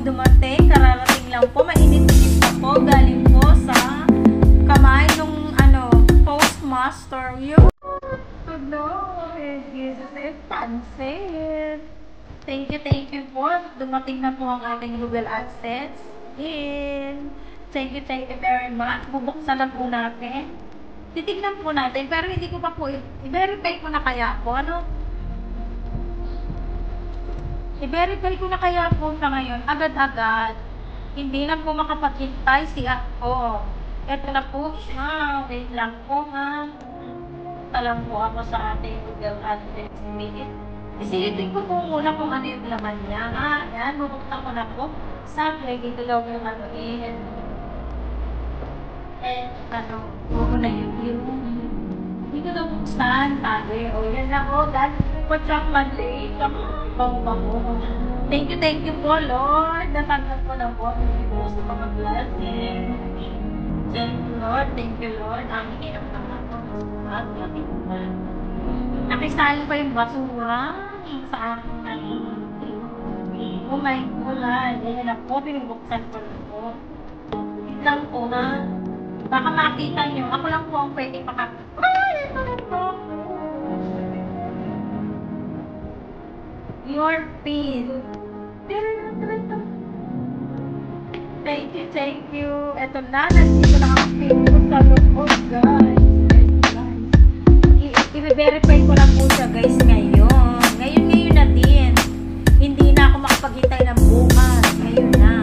dumating. Kararating lang po. Mainit-init na po. Galing po sa kamay nung postmaster. Yun. Hello. Jesus is pansit. Thank you po. Dumating na po ang ating Google AdSense. Thank you very much. Bubuksan na po natin. Titignan po natin. Pero hindi ko pa po i-verify ko na kaya po. I-verify ko na kaya po sa ngayon. Agad-agad. Hindi na po makapagintay si ako. Ito na po siya. Wait lang po ha. Talang po ako sa ating Google AdSense minute. Isilipin ko po muna kung ano yung laman niya. Yan, bubuksan ko na po. Sabi, dito daw yung buo na yung dito daw buksan. Sabi, yan na po. What's up, Monday? Bango-bango. Thank you po, Lord. Natanggap ko na po. Sa mga blessing. Thank you, Lord. Ang hirap naman po. Nakisali pa yung basura sa akin. Oh my God. Yan na po. Binubuksan ko na po. Wait lang po na. Baka makita nyo. Ako lang po ang pwede makakita. Ito na po. Your pin. Thank you. Ito na. Nandito na ang pin ko sa loob, guys. I-verify ko lang po siya, guys, ngayon. Ngayon na din. Hindi na ako makapaghintay ng bukas. Ngayon na.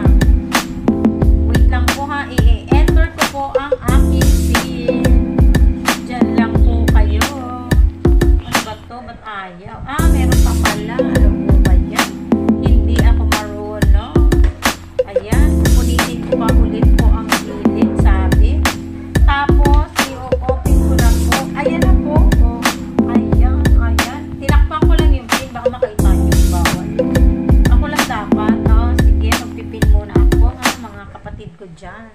Wait lang po ha. I-enter ko po ang aking pin. Diyan lang po kayo. Ano ba to? Ba't ayaw? Meron pa pala. Alam po ba yan? Hindi ako marunong. Ayan. Ulitin ko pa ulit po ang gilid, sabi. Tapos, i-open ko na po. Ayan na po. Ayan. Tinakpan ko lang yung pin. Baka makita nyo yung bawal. Ako lang dapat. Sige, magpipin muna ako. Mga kapatid ko dyan.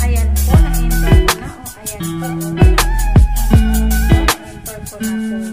Ayan po, na-enter ko na po.